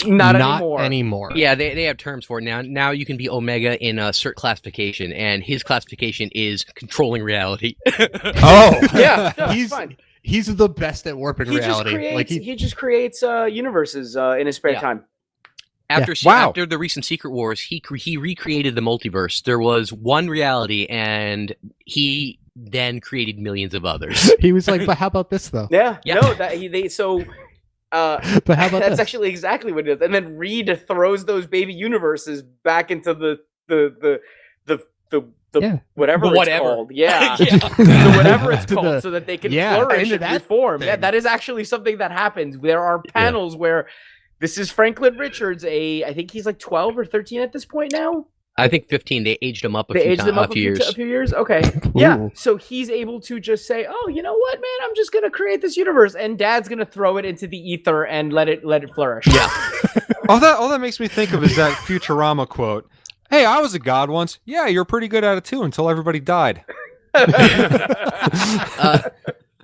Not anymore. Yeah, they have terms for it now. Now you can be Omega in a certain classification, and his classification is controlling reality. Oh, yeah, no, he's fine. He's the best at warping reality. He just creates universes in his spare time. After the recent Secret Wars, he recreated the multiverse. There was one reality, and he then created millions of others. He was like, "But how about this, though?" Yeah. No, but how about that's actually exactly what it is. And then Reed throws those baby universes back into the whatever it's called. Yeah. The whatever it's called, so that they can flourish and reform. Yeah, that is actually something that happens. There are panels where this is Franklin Richards, I think he's like 12 or 13 at this point now. I think 15. They aged him up a few years. Okay. Yeah. So he's able to just say, "Oh, you know what, man? I'm just gonna create this universe," and Dad's gonna throw it into the ether and let it flourish. Yeah. all that makes me think of is that Futurama quote. Hey, I was a god once. Yeah, you're pretty good at it too until everybody died.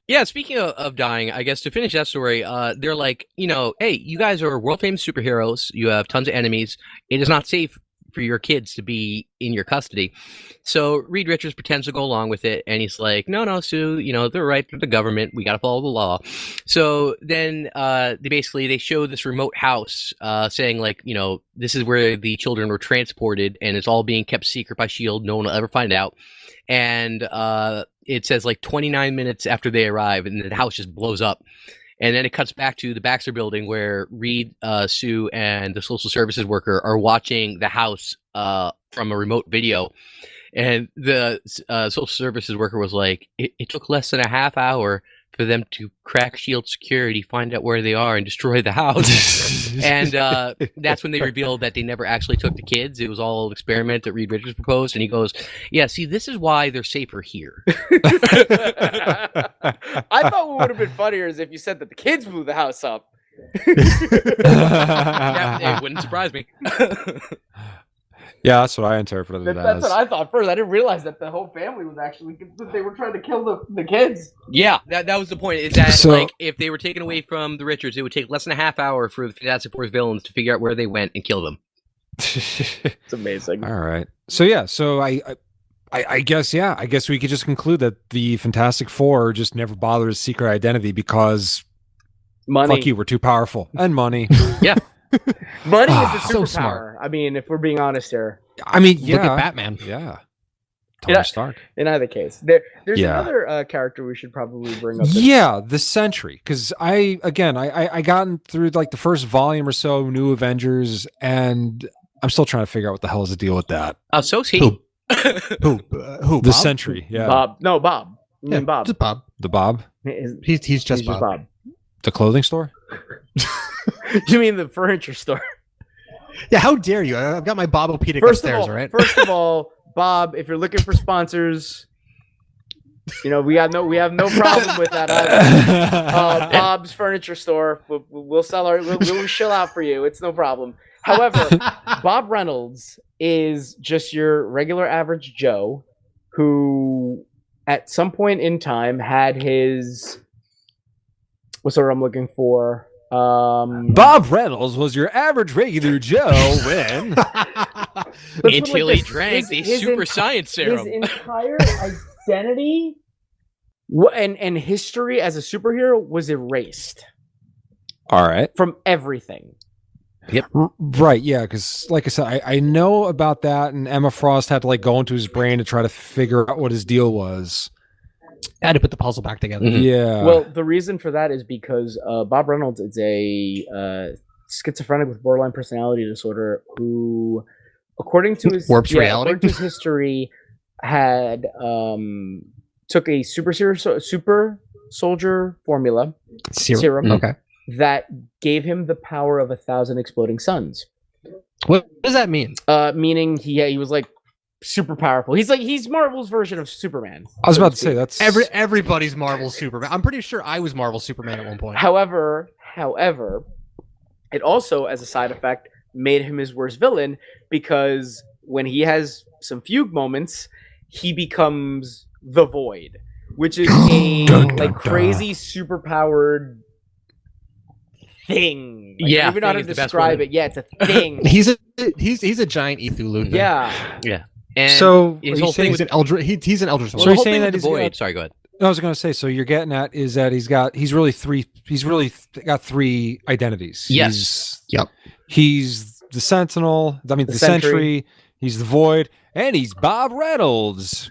Yeah, speaking of dying, I guess to finish that story, they're like, hey, you guys are world famous superheroes. You have tons of enemies. It is not safe for your kids to be in your custody. So Reed Richards pretends to go along with it, and he's like, no, Sue, they're right, they're the government, we got to follow the law. So then they show this remote house saying like, this is where the children were transported, and it's all being kept secret by S.H.I.E.L.D. No one will ever find out. And it says like 29 minutes after they arrive, and the house just blows up. And then it cuts back to the Baxter building where Reed, Sue, and the social services worker are watching the house from a remote video. And the social services worker was like, it took less than a half hour for them to crack S.H.I.E.L.D. security, find out where they are, and destroy the house. And that's when they revealed that they never actually took the kids. It was all an experiment that Reed Richards proposed. And he goes, yeah, see, this is why they're safer here. I thought what would have been funnier is if you said that the kids blew the house up. It wouldn't surprise me. Yeah, that's what I interpreted it as. That's what I thought first. I didn't realize that the whole family was actually, they were trying to kill the kids. Yeah, that was the point. Is that like if they were taken away from the Richards, it would take less than a half hour for the Fantastic Four's villains to figure out where they went and kill them. It's amazing. All right. So yeah, I guess we could just conclude that the Fantastic Four just never bothered his secret identity because money. Fuck you, we're too powerful. And money. Yeah. Money is the superpower. So smart. I mean, if we're being honest here. I mean, yeah. Look at Batman. Yeah. Tony Stark. In either case. There's another character we should probably bring up. Yeah, the Sentry. Because I gotten through like the first volume or so, New Avengers, and I'm still trying to figure out what the hell is the deal with that. So's he. Who? The Bob? Sentry, yeah. Bob. No, Bob. You mean Bob. Just Bob. The Bob? He's just Bob. The clothing store? You mean the furniture store? Yeah, how dare you? I've got my Bobopedic upstairs, all right? First of all, Bob, if you're looking for sponsors, we have no problem with that either. Bob's Furniture Store, we'll shill out for you. It's no problem. However, Bob Reynolds is just your regular average Joe who at some point in time had his, what's the word I'm looking for? Bob Reynolds was your average regular Joe when until he drank the super science serum. His entire identity and history as a superhero was erased. All right. From everything. Right, yeah, because like I said, I know about that, and Emma Frost had to like go into his brain to try to figure out what his deal was. I had to put the puzzle back together. Yeah. Well, the reason for that is because Bob Reynolds is a schizophrenic with borderline personality disorder who, according to his reality. according to his history, had took a super soldier formula serum Okay. that gave him the power of 1,000 exploding suns. What does that mean? Meaning he was like super powerful. He's Marvel's version of Superman. I was about to say that's Everybody's Marvel Superman. I'm pretty sure I was Marvel Superman at one point. However, it also, as a side effect, made him his worst villain because when he has some fugue moments, he becomes the Void, which is a crazy superpowered thing. Like, Yeah, I don't even know how to describe it. Yeah, it's a thing. he's a giant Ethulu thing. Yeah. And so. his whole thing He's an Eldritch. He's an Eldritch. Well, So the you're whole saying thing that with the he's Void. got- Sorry, go ahead. I was going to say. So you're getting at is that he's really got three identities. Yes. He's the Sentinel. I mean the Sentry. He's the Void, and he's Bob Reynolds.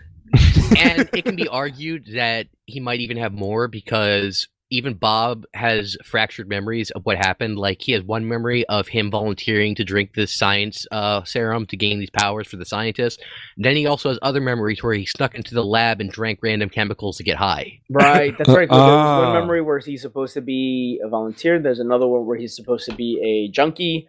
And it can be argued that he might even have more because even Bob has fractured memories of what happened. Like, he has one memory of him volunteering to drink this science serum to gain these powers for the scientists. Then he also has other memories where he snuck into the lab and drank random chemicals to get high. Right, that's right. There was one memory where he's supposed to be a volunteer. There's another one where he's supposed to be a junkie.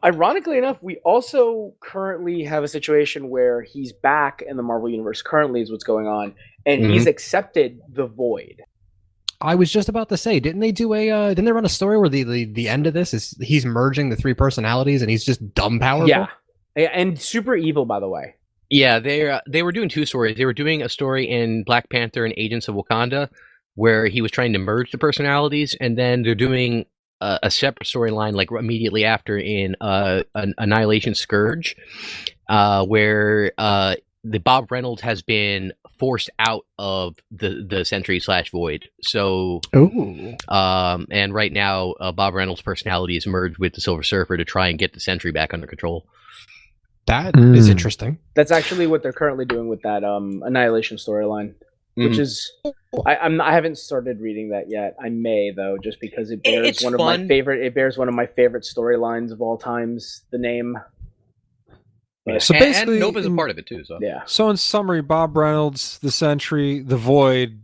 Ironically enough, we also currently have a situation where he's back in the Marvel Universe. Currently is what's going on, and he's accepted the Void. I was just about to say, didn't they run a story where the end of this is he's merging the three personalities and he's just dumb powerful? Yeah, and super evil, by the way. Yeah, they were doing two stories. They were doing a story in Black Panther and Agents of Wakanda where he was trying to merge the personalities, and then they're doing a separate storyline like immediately after in an Annihilation Scourge, where the Bob Reynolds has been forced out of the Sentry / Void. So, and right now Bob Reynolds' personality is merged with the Silver Surfer to try and get the Sentry back under control. That is interesting. That's actually what they're currently doing with that Annihilation storyline. Which is, I haven't started reading that yet. I may though, just because it bears one of my favorite storylines of all times. The name. Yeah. So basically, and Nova's a part of it too. So yeah. So in summary, Bob Reynolds, the Sentry, the Void.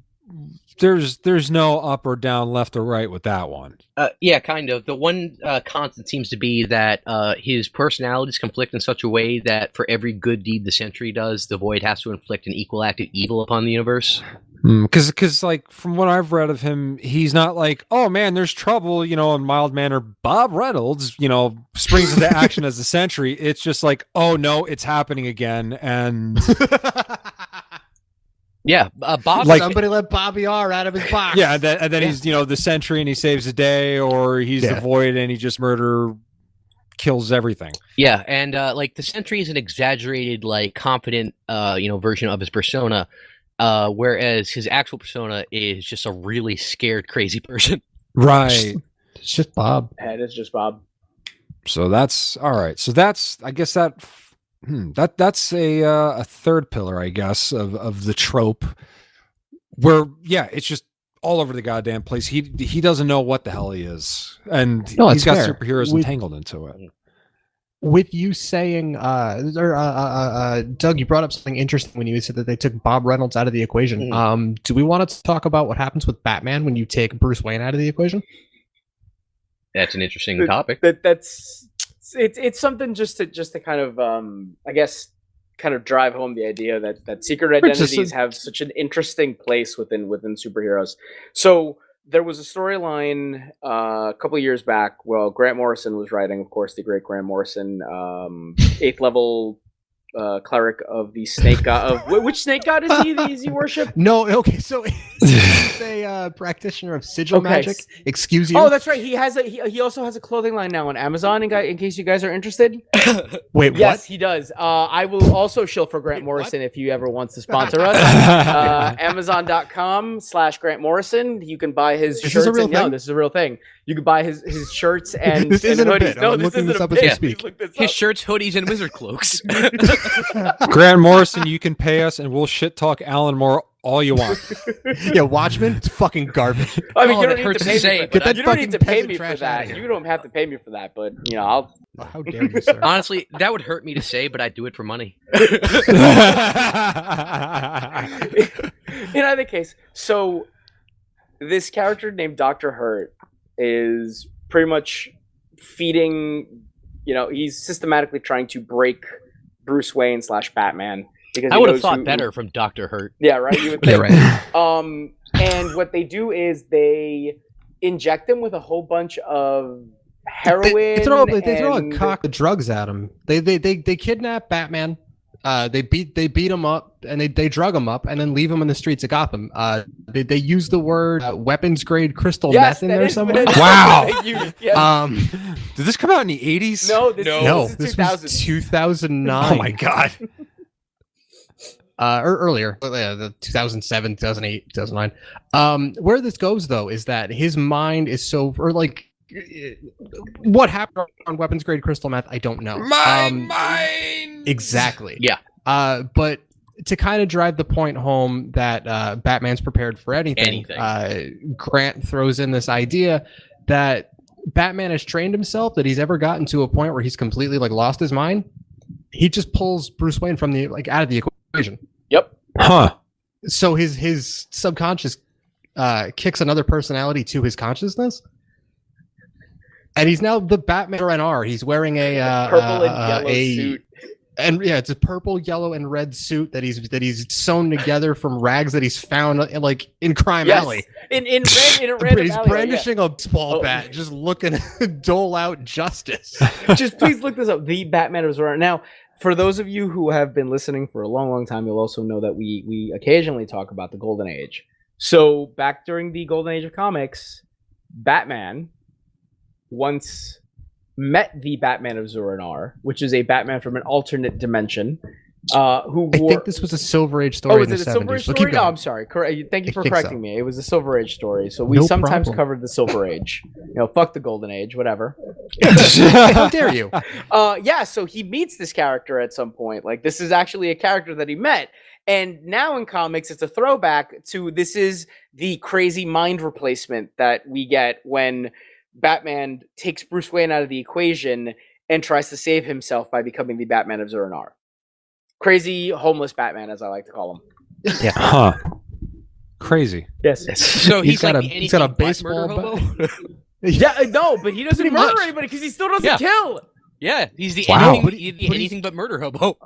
There's no up or down, left or right with that one. Yeah, kind of. The one constant seems to be that his personalities conflict in such a way that for every good deed the Sentry does, the Void has to inflict an equal act of evil upon the universe. Because like from what I've read of him, he's not like, oh man, there's trouble, in mild manner. Bob Reynolds, springs into action as the Sentry. It's just like, oh no, it's happening again, and. Yeah, Bob. Like, somebody let Bobby R out of his box. Yeah, and then he's the Sentry and he saves the day, or he's the Void and he just kills everything. Yeah, and like the Sentry is an exaggerated, like confident, version of his persona, whereas his actual persona is just a really scared, crazy person. Right. It's just Bob. It is just Bob. So that's all right. So that's, I guess that's a third pillar, I guess, of the trope where, it's just all over the goddamn place. He doesn't know what the hell he is, and he's got superheroes entangled into it. With you saying, Doug, you brought up something interesting when you said that they took Bob Reynolds out of the equation. Do we want to talk about what happens with Batman when you take Bruce Wayne out of the equation? That's an interesting topic. It's something just to kind of I guess kind of drive home the idea that secret identities have such an interesting place within superheroes. So there was a storyline a couple of years back. Well, Grant Morrison was writing, of course, the great Grant Morrison, 8th level cleric of the snake god. Of which snake god is he worship? No, okay, so he's a practitioner of sigil magic. Excuse you. Oh, that's right. He also has a clothing line now on Amazon. In case you guys are interested. Wait, yes, what? he does. I will also shill for Grant Morrison if you ever wants to sponsor us. Amazon.com/Grant Morrison. You can buy his shirts. This is a real thing? No, this is a real thing. You could buy his shirts and This isn't and a hoodies. bit. No, I'm this looking isn't this a up as we bit. speak. Please look this His up. shirts, hoodies, and wizard cloaks. Grant Morrison, you can pay us, and we'll shit talk Alan Moore all you want. Yeah, Watchmen, it's fucking garbage. I mean, Oh, you that don't need hurts to to pay say, me for but that. I- You don't need to pay peasant me for trash outta that. here. You don't have to pay me for that, but I'll. Oh, how dare you, sir? Honestly, that would hurt me to say, but I'd do it for money. In either case, so this character named Dr. Hurt is pretty much feeding, he's systematically trying to break Bruce Wayne / Batman because I he would have knows thought who- better from Dr. Hurt. Yeah, right. You would Yeah, think. right. And what they do is they inject him with a whole bunch of heroin. They throw a and- cock of drugs at him. They kidnap Batman. They beat him up and they drug him up and then leave him in the streets of Gotham. They use the word weapons grade crystal Yes, meth in that there is- somewhere. that is Wow. what they use, yes. Did this come out in the 80s? No, this No. is This 2000. was 2009. Oh my god. Or earlier, the 2007, 2008, 2009. Where this goes though is that his mind is so, or like, what happened on weapons grade crystal meth, I don't know. Mind. Exactly. Yeah. But to kind of drive the point home that Batman's prepared for anything. Grant throws in this idea that Batman has trained himself, that he's ever gotten to a point where he's completely like lost his mind. He just pulls Bruce Wayne from the out of the equation. Yep. Huh. So his subconscious kicks another personality to his consciousness. And he's now the Batman RNR. He's wearing a Purple and yellow suit. And yeah, it's a purple, yellow, and red suit that he's sewn together from rags that he's found in Crime Yes. Alley. In a But random he's alley, brandishing a baseball Oh. bat, just looking to dole out justice. yeah. Just please look this up. The Batman of Zora. Now, for those of you who have been listening for a long, long time, you'll also know that we occasionally talk about the Golden Age. So back during the Golden Age of comics, Batman once met the Batman of Zora, which is a Batman from an alternate dimension. Who I wore... think this was a Silver Age story. Oh, was in it the a Silver 70s, Age but story? keep No, going. I'm sorry. Thank you I for think correcting so. me. It was a Silver Age story. So we No sometimes problem. covered the Silver Age. Fuck the Golden Age, whatever. How dare you? Yeah, so he meets this character at some point. Like, this is actually a character that he met. And now in comics, it's a throwback to this is the crazy mind replacement that we get when Batman takes Bruce Wayne out of the equation and tries to save himself by becoming the Batman of Zora. Crazy homeless Batman, as I like to call him. Yeah. Huh. Crazy. Yes. So he's got like a- the he's got a anything but baseball murder bat. hobo? Yeah, no, but he doesn't Pretty murder much. anybody because he still doesn't Yeah. kill. Yeah, he's the Wow. anything, But the he's- anything but murder hobo.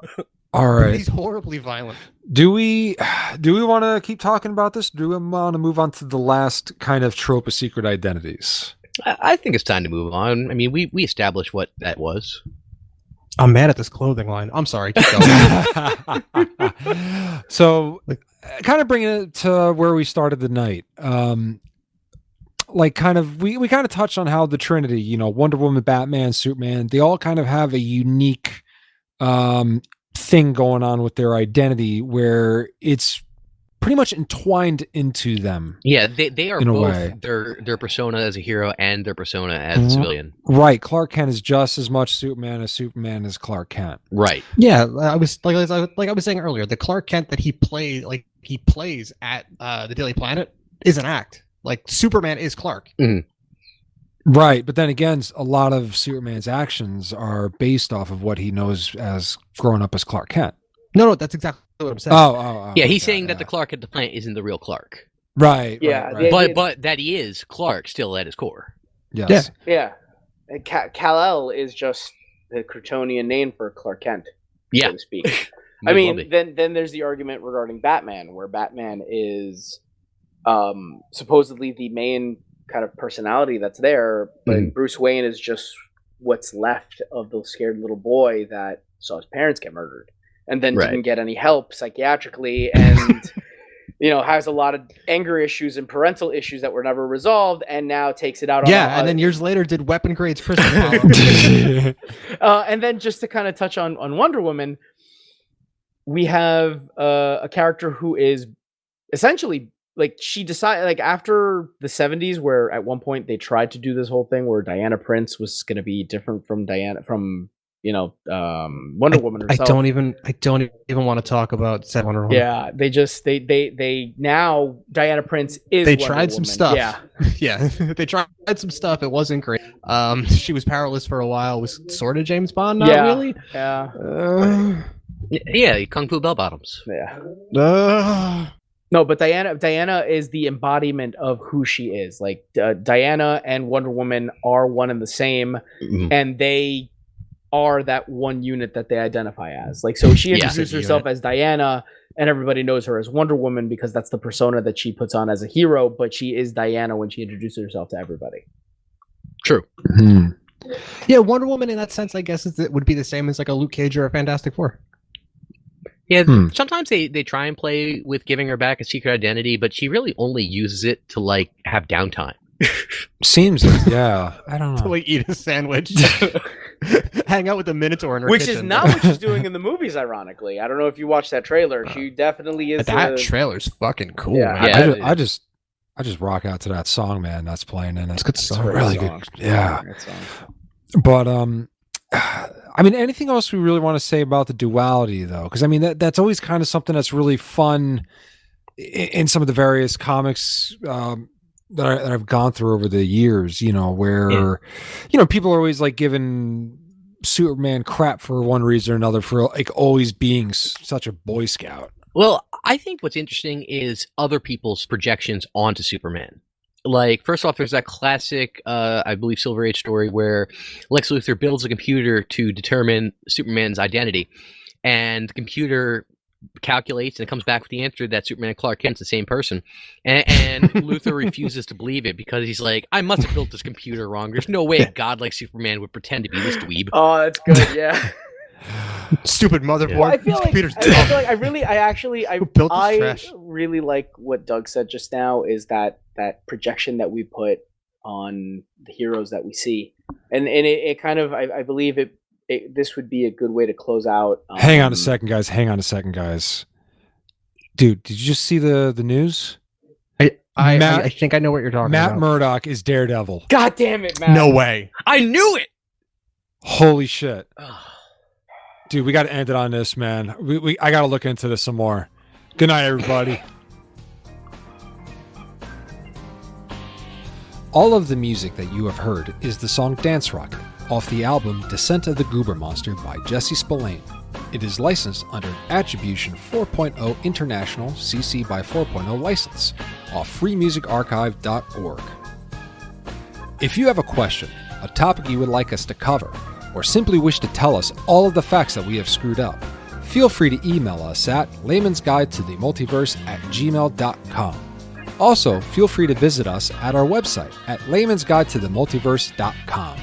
All right. He's horribly violent. Do we want to keep talking about this? Do we want to move on to the last kind of trope of secret identities? I think it's time to move on. I mean, we established what that was. I'm mad at this clothing line. I'm sorry. Keep going. So, kind of bringing it to where we started the night. We kind of touched on how the Trinity, Wonder Woman, Batman, Superman, they all kind of have a unique thing going on with their identity where it's pretty much entwined into them. Yeah, they are In a way. both their persona as a hero and their persona as a civilian. Right. Clark Kent is just as much Superman as Superman is Clark Kent. Right. Yeah, I was saying earlier, the Clark Kent that he plays at the Daily Planet is an act. Like Superman is Clark. Right. But then again, a lot of Superman's actions are based off of what he knows as growing up as Clark Kent. No, that's exactly what I'm saying. Yeah, he's okay, saying that the Clark at the plant isn't the real Clark. Right. Yeah, Right, right. But that he is Clark still at his core. Yes. Yeah. And Kal-El is just the Kryptonian name for Clark Kent, Yeah. so to speak. I May well mean, be. then there's the argument regarding Batman, where Batman is supposedly the main kind of personality that's there, but Bruce Wayne is just what's left of the scared little boy that saw his parents get murdered and then Right. didn't get any help psychiatrically and has a lot of anger issues and parental issues that were never resolved and now takes it out on Yeah, and then years later did weapon grades crystal and then just to kind of touch on Wonder Woman, we have a character who is essentially like she decided, like after the 70s, where at one point they tried to do this whole thing where Diana Prince was going to be different from Wonder Woman herself. I don't even want to talk about said Wonder Woman. Yeah, they now Diana Prince is. They Wonder tried some Woman. stuff. Yeah, yeah, they tried some stuff. It wasn't great. She was powerless for a while. Was sort of James Bond, not really. Yeah, yeah, Kung Fu Bell Bottoms. Yeah. No, but Diana is the embodiment of who she is. Like Diana and Wonder Woman are one and the same, and they are that one unit that they identify as. Like, so she introduced herself as Diana, and everybody knows her as Wonder Woman because that's the persona that she puts on as a hero. But she is Diana when she introduces herself to everybody. True. Yeah, Wonder Woman in that sense, I guess, it would be the same as like a Luke Cage or a Fantastic Four. Yeah, sometimes they try and play with giving her back a secret identity, but she really only uses it to like have downtime. Seems, yeah. I don't know. To like eat a sandwich, hang out with the Minotaur in her Which kitchen. is not what she's doing in the movies. Ironically, I don't know if you watched that trailer. She definitely is. That trailer's fucking cool. Yeah, man. I just rock out to that song, man. That's playing in it. It's a good song. Really song. good. Yeah. Great song. But I mean, anything else we really want to say about the duality, though? Because I mean, that's always kind of something that's really fun in some of the various comics that I've gone through over the years. You know, where people are always like giving Superman crap for one reason or another for like always being such a Boy Scout. Well, I think what's interesting is other people's projections onto Superman. Like, first off, there's that classic, I believe, Silver Age story where Lex Luthor builds a computer to determine Superman's identity, and the computer calculates and it comes back with the answer that Superman and Clark Kent's the same person, and Luthor refuses to believe it because he's like, I must have built this computer wrong. There's no way a god like Superman would pretend to be this dweeb. Oh, that's good. Yeah. Stupid motherboard. Well, I feel like I trash? really like what Doug said just now. Is that projection that we put on the heroes that we see, and it kind of I believe this would be a good way to close out. Hang on a second, guys. Dude, did you just see the news? I think I know what you're talking about. Matt Murdock is Daredevil. God damn it, Matt! No way. I knew it. Holy shit. Dude, we got to end it on this, man. I got to look into this some more. Good night, everybody. All of the music that you have heard is the song Dance Rocket off the album Descent of the Goober Monster by Jesse Spillane. It is licensed under an Attribution 4.0 International CC by 4.0 license off freemusicarchive.org. If you have a question, a topic you would like us to cover, or simply wish to tell us all of the facts that we have screwed up, feel free to email us at laymansguidetothemultiverse@gmail.com. Also, feel free to visit us at our website at laymansguidetothemultiverse.com.